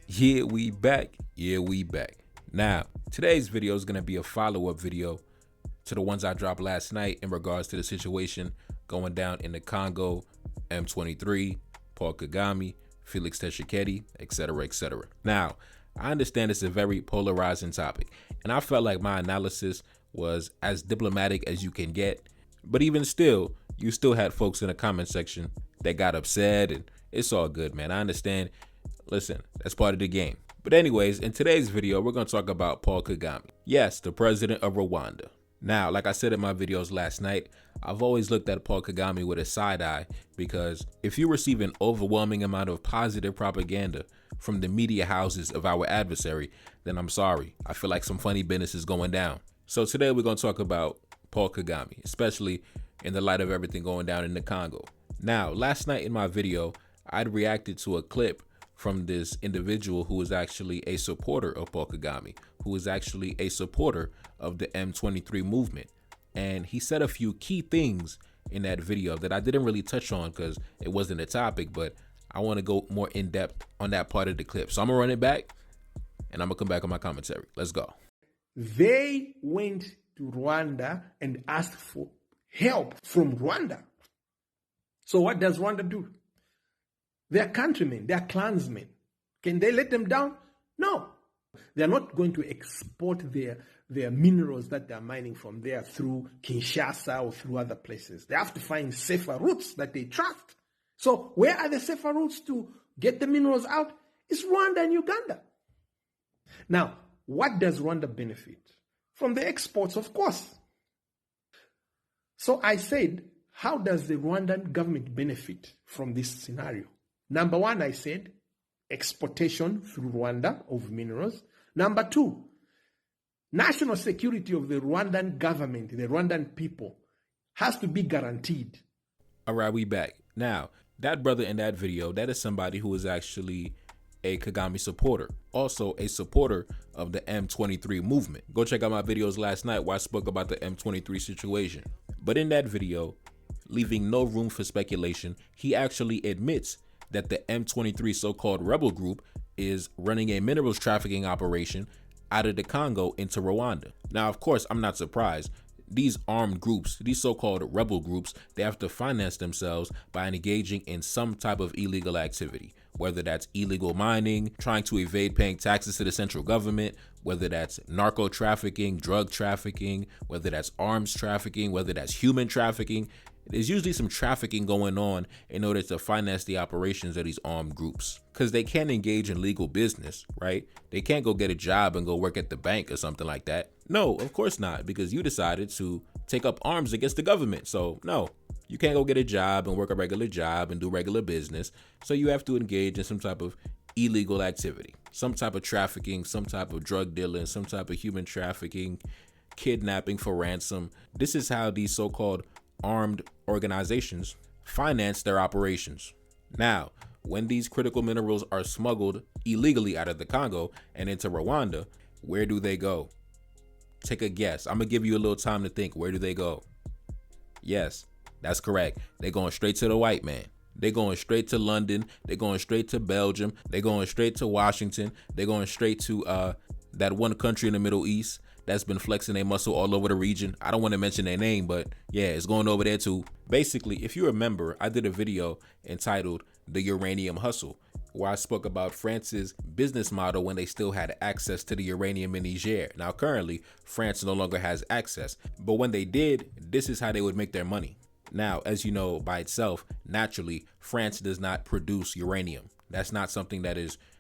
Yeah, we back. Yeah, we back. Now, today's video is going to be a follow-up video to the ones I dropped last night in regards to the situation going down in the Congo, M23, Paul Kagame, Felix Tshisekedi, etc., etc. Now, I understand it's a very polarizing topic, and I felt like my analysis was as diplomatic as you can get, but even still, you still had folks in the comment section that got upset, and it's all good, man. I understand. Listen, that's part of the game. But anyways, in today's video, we're going to talk about Paul Kagame. Yes, the president of Rwanda. Now, like I said in my videos last night, I've always looked at Paul Kagame with a side eye because if you receive an overwhelming amount of positive propaganda from the media houses of our adversary, then I'm sorry. I feel like some funny business is going down. So today we're going to talk about Paul Kagame, especially in the light of everything going down in the Congo. Now, last night in my video, I'd reacted to a clip from this individual who is actually a supporter of Paul Kagame, who is actually a supporter of the M23 movement. And he said a few key things in that video that I didn't really touch on because it wasn't a topic, but I want to go more in depth on that part of the clip. So I'm gonna run it back and I'm gonna come back on my commentary. Let's go. They went to Rwanda and asked for help from Rwanda. So what does Rwanda do? They're countrymen, they're clansmen. Can they let them down? No. They're not going to export their minerals that they're mining from there through Kinshasa or through other places. They have to find safer routes that they trust. So where are the safer routes to get the minerals out? It's Rwanda and Uganda. Now, what does Rwanda benefit? From the exports, of course. So I said, how does the Rwandan government benefit from this scenario? Number one, I said, exportation through Rwanda of minerals. Number two, national security of the Rwandan government, the Rwandan people, has to be guaranteed. All right, we back. Now, that brother in that video, that is somebody who is actually a Kagame supporter, also a supporter of the M23 movement. Go check out my videos last night where I spoke about the M23 situation. But in that video, leaving no room for speculation, he actually admits that the M23 so-called rebel group is running a minerals trafficking operation out of the Congo into Rwanda. Now, of course, I'm not surprised. These armed groups, these so-called rebel groups, they have to finance themselves by engaging in some type of illegal activity, whether that's illegal mining, trying to evade paying taxes to the central government, whether that's narco trafficking, drug trafficking, whether that's arms trafficking, whether that's human trafficking. There's usually some trafficking going on in order to finance the operations of these armed groups because they can't engage in legal business, right? They can't go get a job and go work at the bank or something like that. No, of course not, because you decided to take up arms against the government. So no, you can't go get a job and work a regular job and do regular business. So you have to engage in some type of illegal activity, some type of trafficking, some type of drug dealing, some type of human trafficking, kidnapping for ransom. This is how these so-called armed organizations finance their operations. Now, when these critical minerals are smuggled illegally out of the Congo and into Rwanda, where do they go? Take a guess. I'm gonna give you a little time to think. Where do they go? Yes, that's correct. They're going straight to the white man. They're going straight to London. They're going straight to Belgium. They're going straight to Washington. They're going straight to that one country in the Middle East that's been flexing their muscle all over the region. I don't want to mention their name, but yeah, it's going over there too. Basically, if you remember, I did a video entitled The Uranium Hustle, where I spoke about France's business model when they still had access to the uranium in Niger. Now, currently, France no longer has access, but when they did, this is how they would make their money. Now, as you know, by itself, naturally, France does not produce uranium. That's not something that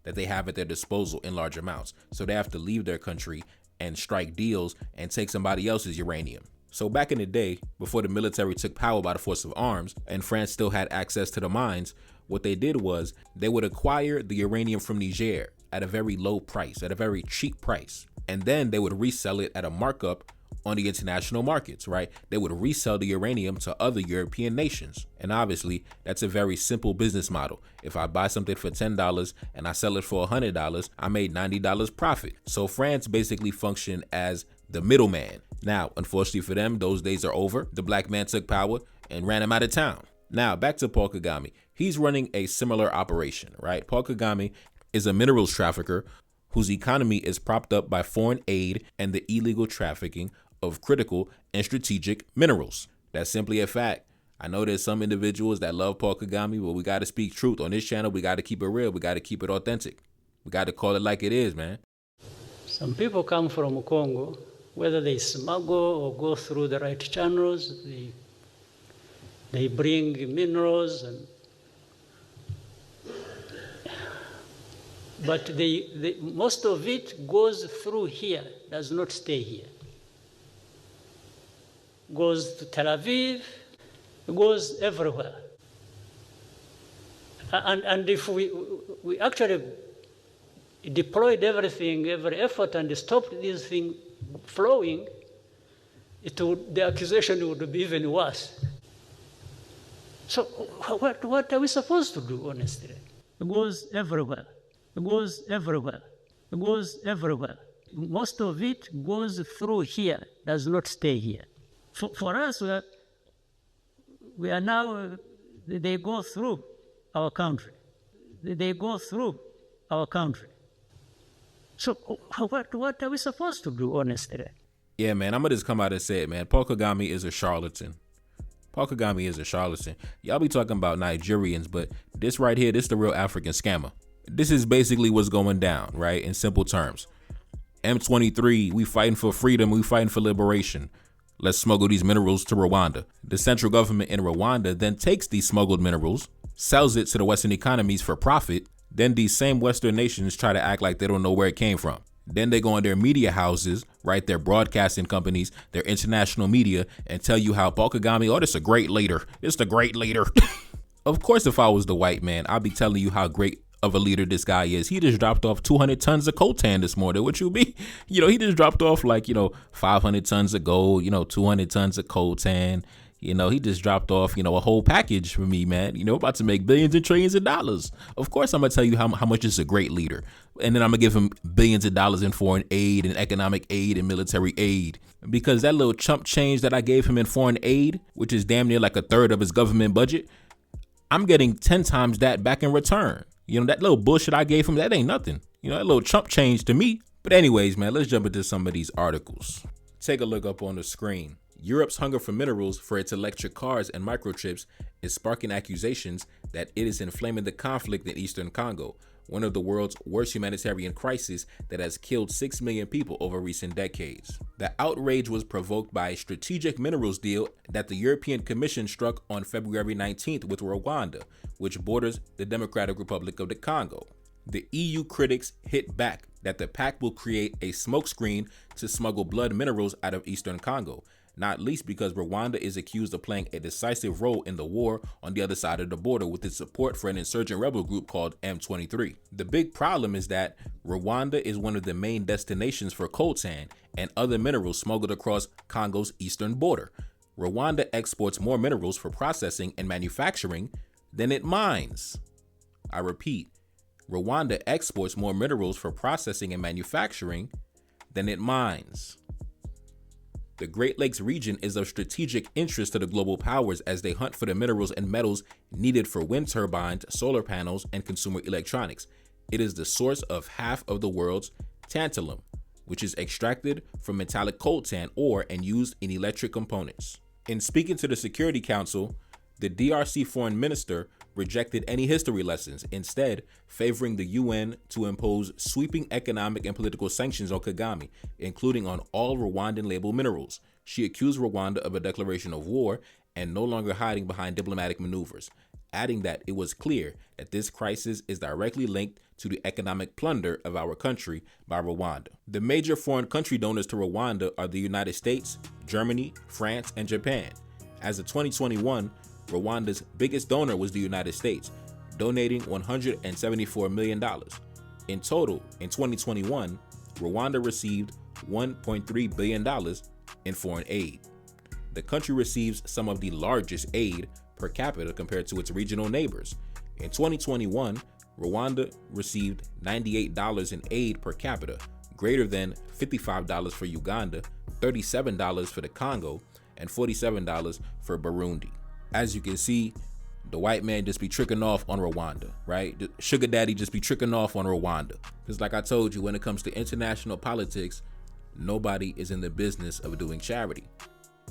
they have at their disposal in large amounts. So they have to leave their country and strike deals and take somebody else's uranium. So back in the day, before the military took power by the force of arms and France still had access to the mines, what they did was they would acquire the uranium from Niger at a very low price, at a very cheap price. And then they would resell it at a markup on the international markets, right? They would resell the uranium to other European nations. And obviously, that's a very simple business model. If I buy something for $10 and I sell it for $100, I made $90 profit. So France basically functioned as the middleman. Now, unfortunately for them, those days are over. The black man took power and ran him out of town. Now, back to Paul Kagame. He's running a similar operation, right? Paul Kagame is a minerals trafficker whose economy is propped up by foreign aid and the illegal trafficking of critical and strategic minerals. That's simply a fact. I know there's some individuals that love Paul Kagame, but we got to speak truth. On this channel, we got to keep it real. We got to keep it authentic. We got to call it like it is, man. Some people come from Congo, whether they smuggle or go through the right channels, they bring minerals, but most of it goes through here, does not stay here. Goes to Tel Aviv, goes everywhere. And if we actually deployed everything, every effort, and stopped this thing flowing, the accusation would be even worse. So what are we supposed to do, honestly? It goes everywhere. It goes everywhere. It goes everywhere. Most of it goes through here, does not stay here. For us, we are now, they go through our country. They go through our country. So what are we supposed to do, honestly? Yeah, man, I'm going to just come out and say it, man. Paul Kagame is a charlatan. Paul Kagame is a charlatan. Y'all be talking about Nigerians, but this right here, this is the real African scammer. This is basically what's going down, right? In simple terms. M23, we fighting for freedom. We fighting for liberation. Let's smuggle these minerals to Rwanda. The central government in Rwanda then takes these smuggled minerals, sells it to the Western economies for profit. Then these same Western nations try to act like they don't know where it came from. Then they go on their media houses, right, their broadcasting companies, their international media, and tell you how Paul Kagame, oh, this is a great leader. This is a great leader. Of course, if I was the white man, I'd be telling you how great of a leader this guy is. He just dropped off 200 tons of coltan this morning. What you be? He just dropped off like, 500 tons of gold, 200 tons of coltan. He just dropped off, a whole package for me, man. About to make billions and trillions of dollars. Of course, I'm going to tell you how much this is a great leader. And then I'm going to give him billions of dollars in foreign aid and economic aid and military aid. Because that little chump change that I gave him in foreign aid, which is damn near like a third of his government budget, I'm getting 10 times that back in return. That little bullshit I gave him, that ain't nothing. That little chump change to me. But anyways, man, let's jump into some of these articles. Take a look up on the screen. Europe's hunger for minerals for its electric cars and microchips is sparking accusations that it is inflaming the conflict in eastern Congo, one of the world's worst humanitarian crises that has killed 6 million people over recent decades. The outrage was provoked by a strategic minerals deal that the European Commission struck on February 19th with Rwanda, which borders the Democratic Republic of the Congo. The EU critics hit back that the pact will create a smokescreen to smuggle blood minerals out of eastern Congo, not least because Rwanda is accused of playing a decisive role in the war on the other side of the border with its support for an insurgent rebel group called M23. The big problem is that Rwanda is one of the main destinations for coltan and other minerals smuggled across Congo's eastern border. Rwanda exports more minerals for processing and manufacturing than it mines. I repeat, Rwanda exports more minerals for processing and manufacturing than it mines. The Great Lakes region is of strategic interest to the global powers as they hunt for the minerals and metals needed for wind turbines, solar panels, and consumer electronics. It is the source of half of the world's tantalum, which is extracted from metallic coltan ore and used in electric components. In speaking to the Security Council, the DRC foreign minister rejected any history lessons, instead favoring the UN to impose sweeping economic and political sanctions on Kagame, including on all Rwandan labeled minerals. She accused Rwanda of a declaration of war and no longer hiding behind diplomatic maneuvers, adding that it was clear that this crisis is directly linked to the economic plunder of our country by Rwanda. The major foreign country donors to Rwanda are the United States, Germany, France, and Japan. As of 2021, Rwanda's biggest donor was the United States, donating $174 million. In total, in 2021, Rwanda received $1.3 billion in foreign aid. The country receives some of the largest aid per capita compared to its regional neighbors. In 2021, Rwanda received $98 in aid per capita, greater than $55 for Uganda, $37 for the Congo, and $47 for Burundi. As you can see, the white man just be tricking off on Rwanda, right? The sugar daddy just be tricking off on Rwanda. Because like I told you, when it comes to international politics, nobody is in the business of doing charity.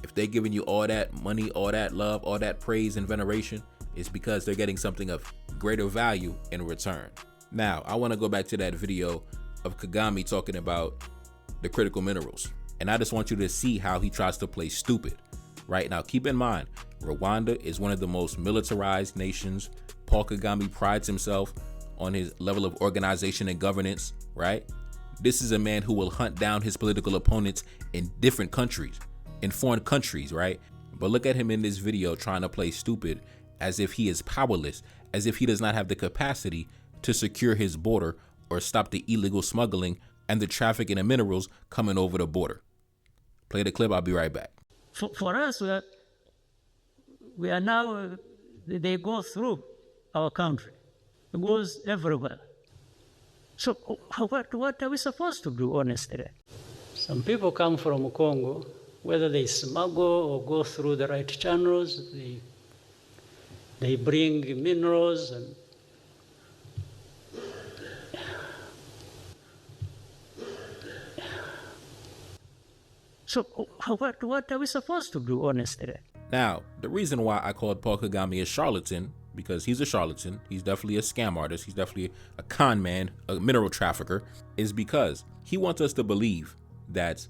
If they're giving you all that money, all that love, all that praise and veneration, it's because they're getting something of greater value in return. Now, I want to go back to that video of Kagame talking about the critical minerals. And I just want you to see how he tries to play stupid. Right now, keep in mind, Rwanda is one of the most militarized nations. Paul Kagame prides himself on his level of organization and governance, right? This is a man who will hunt down his political opponents in different countries, in foreign countries, right? But look at him in this video trying to play stupid as if he is powerless, as if he does not have the capacity to secure his border or stop the illegal smuggling and the trafficking of minerals coming over the border. Play the clip, I'll be right back. For us, we are now, they go through our country. It goes everywhere. So what are we supposed to do, honestly? Some people come from Congo, whether they smuggle or go through the right channels, they bring minerals and so what are we supposed to do, honestly? Now, the reason why I called Paul Kagame a charlatan, because he's a charlatan, he's definitely a scam artist, he's definitely a con man, a mineral trafficker, is because he wants us to believe that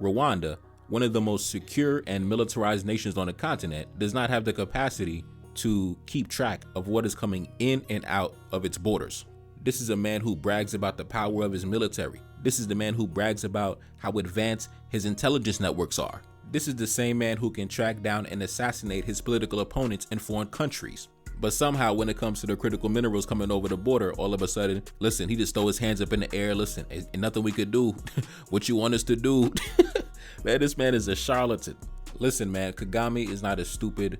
Rwanda, one of the most secure and militarized nations on the continent, does not have the capacity to keep track of what is coming in and out of its borders. This is a man who brags about the power of his military. This is the man who brags about how advanced his intelligence networks are. This is the same man who can track down and assassinate his political opponents in foreign countries. But somehow when it comes to the critical minerals coming over the border, all of a sudden, listen, he just throw his hands up in the air. Listen, ain't nothing we could do. What you want us to do? Man, this man is a charlatan. Listen, man, Kagame is not a stupid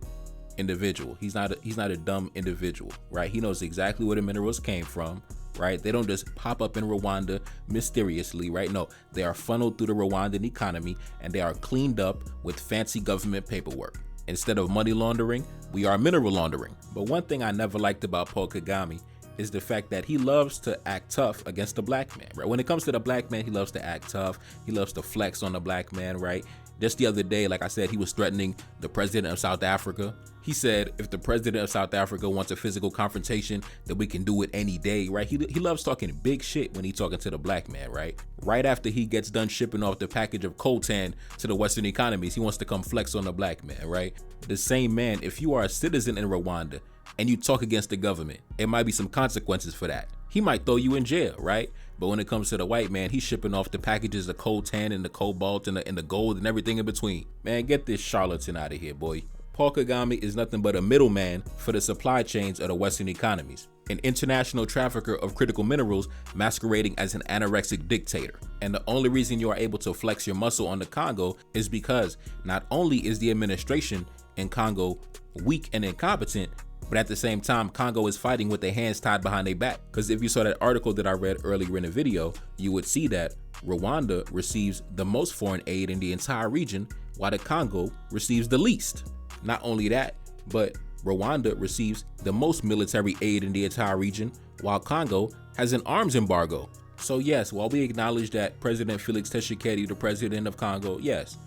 individual. He's not a dumb individual, right? He knows exactly where the minerals came from, right? They don't just pop up in Rwanda mysteriously, right? No, they are funneled through the Rwandan economy and they are cleaned up with fancy government paperwork. Instead of money laundering, we are mineral laundering. But one thing I never liked about Paul Kagame is the fact that he loves to act tough against the black man, right? When it comes to the black man, he loves to act tough. He loves to flex on the black man, right? Just the other day, like I said, he was threatening the president of South Africa. He said, if the president of South Africa wants a physical confrontation, that we can do it any day, right? He loves talking big shit when he's talking to the black man, right? Right after he gets done shipping off the package of coltan to the Western economies, he wants to come flex on the black man, right? The same man, if you are a citizen in Rwanda and you talk against the government, it might be some consequences for that. He might throw you in jail, right? But when it comes to the white man, he's shipping off the packages of coltan and the cobalt and the gold and everything in between. Man, get this charlatan out of here, boy. Paul Kagame is nothing but a middleman for the supply chains of the Western economies, an international trafficker of critical minerals masquerading as an anorexic dictator. And the only reason you are able to flex your muscle on the Congo is because not only is the administration in Congo weak and incompetent, but at the same time, Congo is fighting with their hands tied behind their back. Because if you saw that article that I read earlier in the video, you would see that Rwanda receives the most foreign aid in the entire region, while the Congo receives the least. Not only that, but Rwanda receives the most military aid in the entire region, while Congo has an arms embargo. So yes, while we acknowledge that President Felix Tshisekedi, the president of Congo, yes,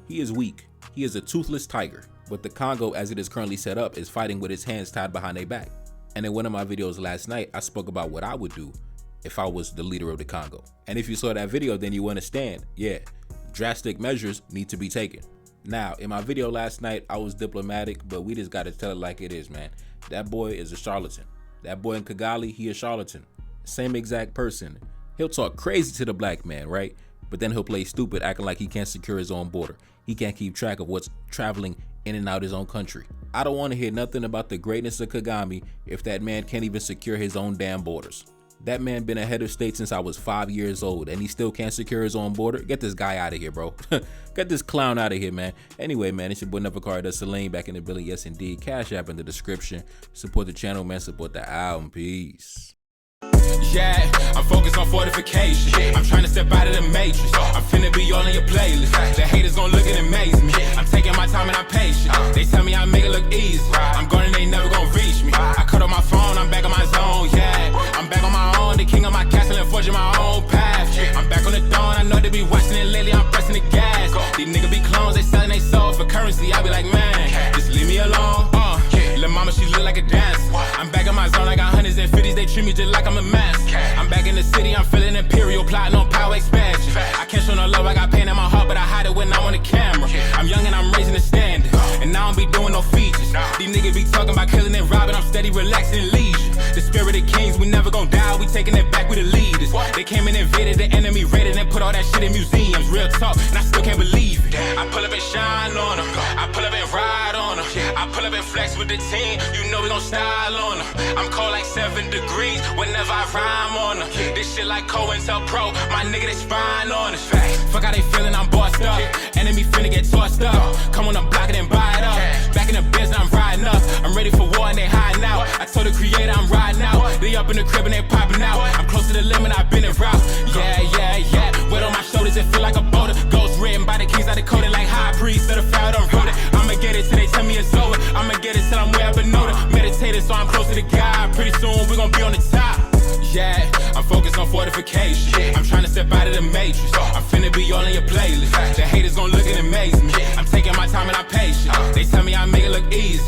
he is weak. He is a toothless tiger. But the Congo, as it is currently set up, is fighting with its hands tied behind their back. And in one of my videos last night, I spoke about what I would do if I was the leader of the Congo. And if you saw that video, then you understand, yeah, drastic measures need to be taken. Now, in my video last night, I was diplomatic, but we just got to tell it like it is, man. That boy is a charlatan. That boy in Kigali, he a charlatan. Same exact person. He'll talk crazy to the black man, right? But then he'll play stupid, acting like he can't secure his own border. He can't keep track of what's traveling in and out his own country. I don't want to hear nothing about the greatness of Kagame if that man can't even secure his own damn borders. That man been a head of state since I was 5 years old and he still can't secure his own border. Get this guy out of here, bro. Get this clown out of here, man. Anyway, man, it's your boy Nevercard Saline back in the building. Yes, indeed. Cash App in the description. Support the channel, man. Support the album. Peace. Yeah, I'm focused on fortification. I'm trying to step out of the matrix. I'm finna be all in your playlist. The haters gon' look and amaze me. I'm taking my my time and I'm patient. They tell me I make it look easy. I'm going and they never gonna reach me. I cut off my phone, I'm back on my zone, yeah. I'm back on my own, the king of my castle and forging my own path. I'm back on the dawn, I know they be watching it lately, I'm pressing the gas. These niggas be clones, they selling they soul for currency. I be like, man, just leave me alone. Lil' mama, she look like a dancer. I'm back in my zone, I got hundreds and fifties, they treat me just like I'm a master. I'm back in the city, I'm feeling imperial, plotting on power expansion. I can't show no love, I got pain in my heart, but I hide it when I'm on the camera. I'm young and I'm raising the standard, and I don't be doing no features. These niggas be talking about killing and robbing, I'm steady relaxing leisure. The spirit of kings, we never gon' die, we taking it back, we the leaders. They came and invaded, the enemy raided and put all that shit in museums. Real talk, and I still can't believe it. I pull up and shine on them, I pull up and ride on them, I pull up and flex with the team, you know we gon' style on them. I'm cold like 7 degrees whenever I rhyme on them. This shit like COINTELPRO, my nigga they spine on us. Fuck how they feeling, I'm bossed up, enemy finna get tossed up. Come on the block and then buy it up, back in the biz I'm riding up. I'm ready for war and they hiding out. I told the creator I'm riding out, they up in the crib and they popping out. I'm close to the limit, I've been in route. Yeah, weight on my shoulders, it feel like a boulder. Ghost written by the kings, I decoded like high priest, certified unrooted. I'ma get it till they tell me it's over, I'ma get it till I'm way up and know it. Meditated so I'm closer to God, pretty soon we gon' be on the top. Yeah, I'm focused on fortification. I'm trying to step out of the matrix. I'm finna be all in your playlist. The haters gon' look and amaze me. I'm taking my time and I'm patient. They tell me I make it look easy.